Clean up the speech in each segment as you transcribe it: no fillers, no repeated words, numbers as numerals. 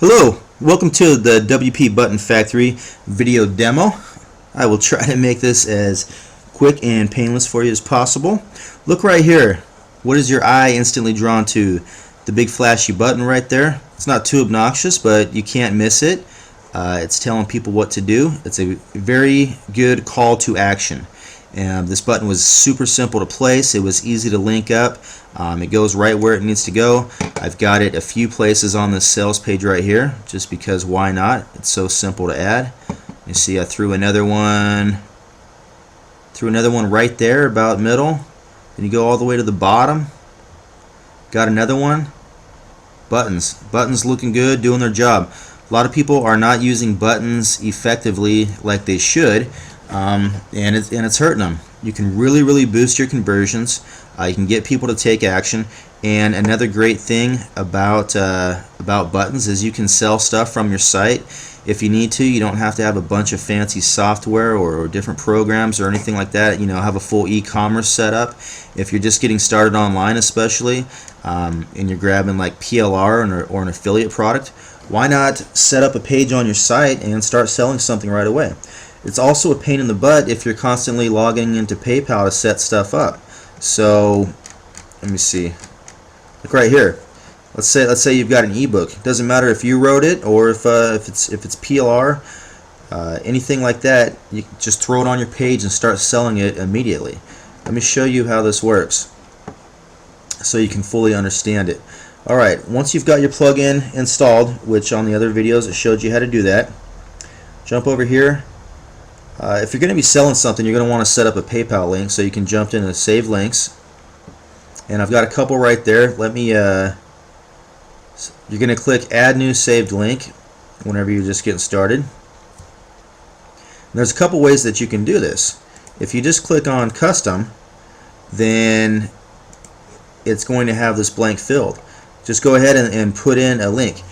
Hello, welcome to the WP Button Factory video demo. I will try to make this as quick and painless for you as possible. Look right here. What is your eye instantly drawn to? The big flashy button right there. It's not too obnoxious, but you can't miss it. It's telling people what to do. It's a very good call to action. This button was super simple to place. It was easy to link up. It goes right where it needs to go. I've got it a few places on this sales page right here, just because why not? It's so simple to add. You see, I threw another one right there, about middle. Then you go all the way to the bottom. Got another one. Buttons looking good, doing their job. A lot of people are not using buttons effectively like they should. And it's hurting them. You can really boost your conversions. You can get people to take action. And another great thing about buttons is you can sell stuff from your site if you need to. You don't have to have a bunch of fancy software or different programs or anything like that. You know, have a full e-commerce setup. If you're just getting started online, especially, and you're grabbing like PLR or an affiliate product, why not set up a page on your site and start selling something right away? It's also a pain in the butt if you're constantly logging into PayPal to set stuff up. So let me see. Look right here. Let's say you've got an ebook. It doesn't matter if you wrote it or if it's PLR, anything like that. You just throw it on your page and start selling it immediately. Let me show you how this works so you can fully understand it. All right. Once you've got your plugin installed, which on the other videos it showed you how to do that, jump over here. If you're going to be selling something, you're going to want to set up a PayPal link so you can jump into Save Links. And I've got a couple right there. Let me. You're going to click Add New Saved Link whenever you're just getting started. And there's a couple ways that you can do this. If you just click on Custom, then it's going to have this blank field. Just go ahead and put in a link.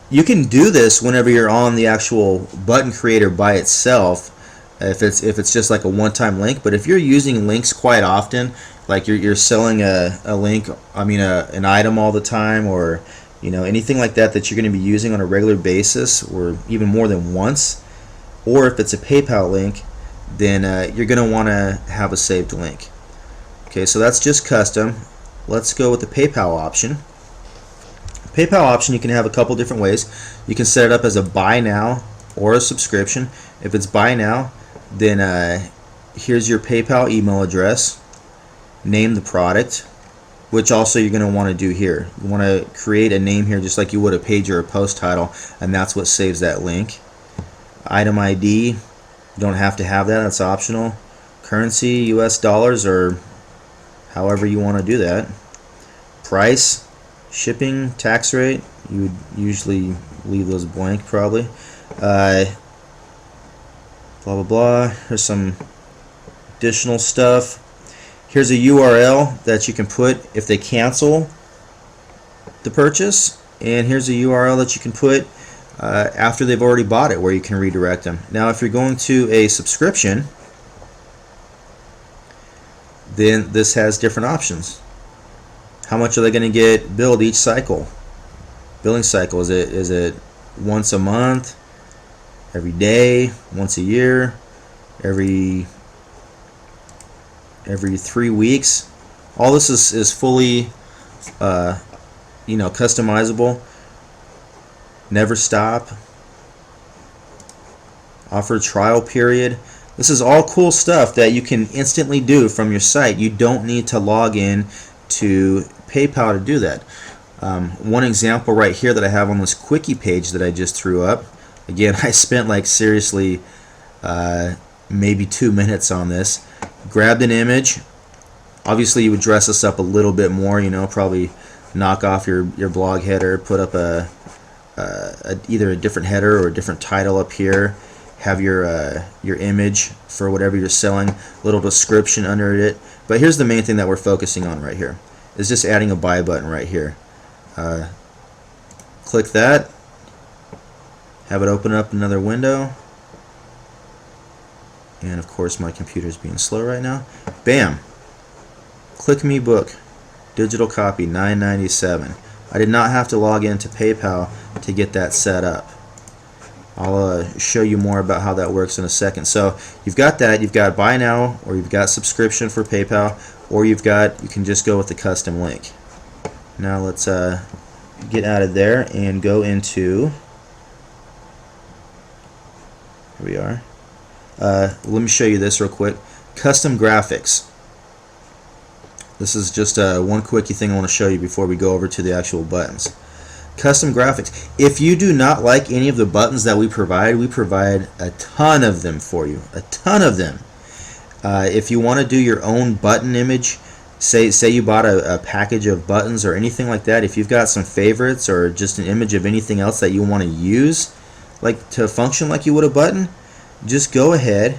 You can do this whenever you're on the actual button creator by itself. If it's just like a one-time link, but if you're using links quite often, like you're selling a link, an item all the time, or anything like that you're going to be using on a regular basis, or even more than once, or if it's a PayPal link, then you're going to want to have a saved link. Okay, so that's just custom. Let's go with the PayPal option. PayPal option, you can have a couple different ways. You can set it up as a buy now or a subscription. If it's buy now, then here's your PayPal email address. Name the product, which also you're going to want to do here. You want to create a name here just like you would a page or a post title, and that's what saves that link. Item ID, you don't have to have that, that's optional. Currency, US dollars, or however you want to do that. Price, shipping, tax rate, you would usually leave those blank probably. Blah blah blah. Here's some additional stuff. Here's a URL that you can put if they cancel the purchase, and here's a URL that you can put after they've already bought it, where you can redirect them. Now if you're going to a subscription, then this has different options. How much are they going to get billed each cycle? Billing cycle, is it once a month, every day, once a year, every 3 weeks? All this is fully customizable. Never stop. Offer trial period. This is all cool stuff that you can instantly do from your site. You don't need to log in to PayPal to do that. One example right here that I have on this quickie page that I just threw up. Again, I spent like seriously maybe 2 minutes on this. Grabbed an image. Obviously you would dress this up a little bit more, probably knock off your blog header, put up either a different header or a different title up here. Have your image for whatever you're selling, little description under it. But here's the main thing that we're focusing on right here, is just adding a buy button right here. Click that. Have it open up another window. And of course my computer's being slow right now. Bam! Click me book. Digital copy, $9.97. I did not have to log into PayPal to get that set up. I'll show you more about how that works in a second. So you've got that, you've got buy now, or you've got subscription for PayPal, or you can just go with the custom link. Now let's get out of there and go into, here we are. Let me show you this real quick. Custom graphics. This is just one quickie thing I want to show you before we go over to the actual buttons. Custom graphics. If you do not like any of the buttons that we provide a ton of them for you. A ton of them. If you want to do your own button image, say you bought a package of buttons or anything like that, if you've got some favorites or just an image of anything else that you want to use like to function like you would a button, just go ahead,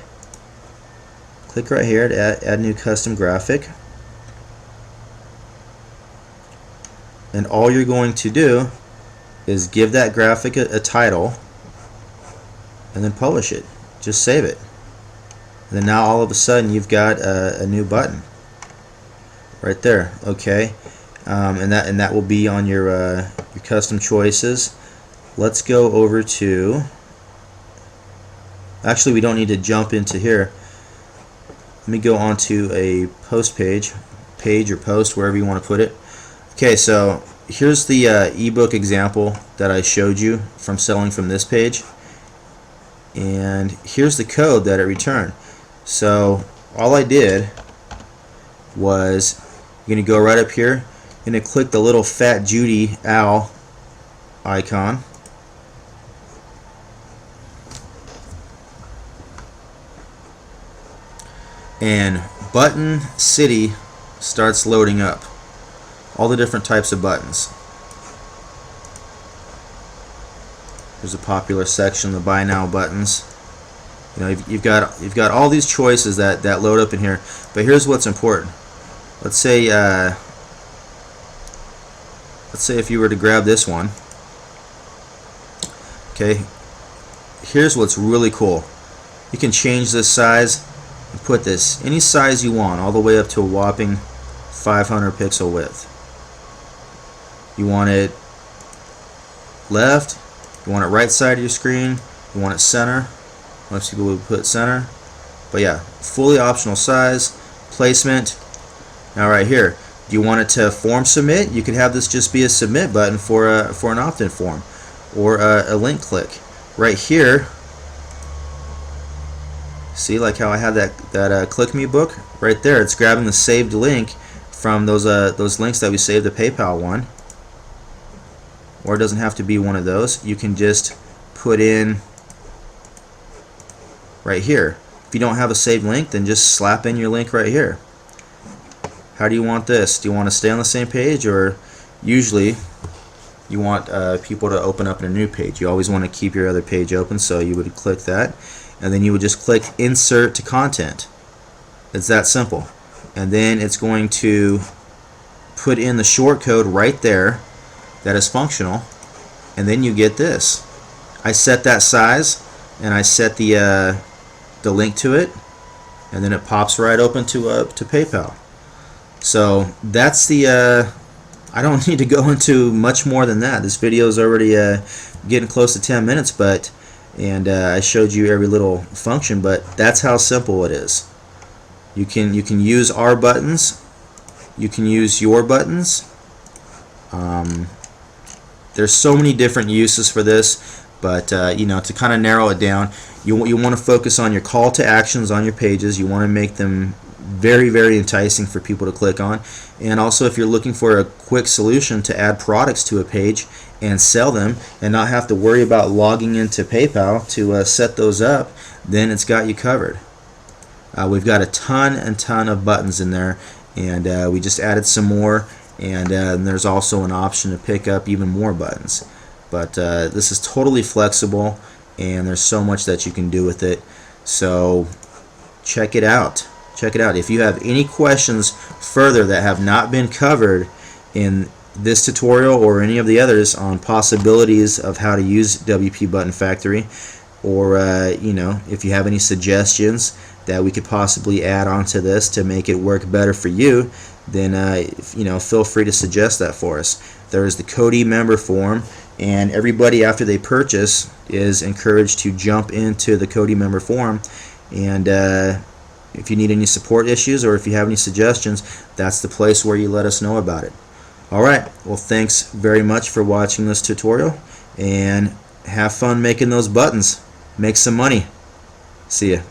click right here to add new custom graphic, and all you're going to do is give that graphic a title and then publish it. Just save it. And then now all of a sudden you've got a new button right there. Okay, and that will be on your custom choices. Let's go over to, actually we don't need to jump into here. Let me go on to a post page or post, wherever you want to put it. Okay, so here's the ebook example that I showed you from selling from this page, and here's the code that it returned. So all I did was, you're going to go right up here, you're going to click the little Fat Judy owl icon, and Button City starts loading up. All the different types of buttons. There's a popular section, the buy now buttons. You know, you've got all these choices that load up in here. But here's what's important. Let's say if you were to grab this one. Okay, here's what's really cool. You can change this size and put this any size you want, all the way up to a whopping 500 pixel width. You want it left, you want it right side of your screen, you want it center. Most people would put center. But yeah, fully optional size, placement. Now right here, do you want it to form submit? You could have this just be a submit button for an opt-in form, or a link click. Right here, see, like how I had that Click Me book right there. It's grabbing the saved link from those links that we saved, the PayPal one. Or it doesn't have to be one of those. You can just put in right here. If you don't have a saved link, then just slap in your link right here. How do you want this? Do you want to stay on the same page, or usually you want people to open up in a new page? You always want to keep your other page open, so you would click that, and then you would just click Insert to Content. It's that simple. And then it's going to put in the short code right there that is functional, and then you get this. I set that size, and I set the link to it, and then it pops right open to PayPal. So that's the I don't need to go into much more than that. This video is already getting close to 10 minutes, but I showed you every little function, but that's how simple it is. You can use our buttons, you can use your buttons. There's so many different uses for this, but you know, to kind of narrow it down, you want to focus on your call to actions on your pages. You want to make them very, very enticing for people to click on. And also, if you're looking for a quick solution to add products to a page and sell them and not have to worry about logging into PayPal to set those up, then it's got you covered. We've got a ton of buttons in there, and we just added some more, and there's also an option to pick up even more buttons. But this is totally flexible, and there's so much that you can do with it. So check it out. Check it out. If you have any questions further that have not been covered in this tutorial or any of the others on possibilities of how to use WP Button Factory, or you know, if you have any suggestions that we could possibly add onto this to make it work better for you, then you know, feel free to suggest that for us. there's the Kodi member forum, and everybody after they purchase is encouraged to jump into the Kodi member forum. And if you need any support issues or if you have any suggestions, that's the place where you let us know about it. Alright, well, thanks very much for watching this tutorial, and have fun making those buttons. Make some money. See ya.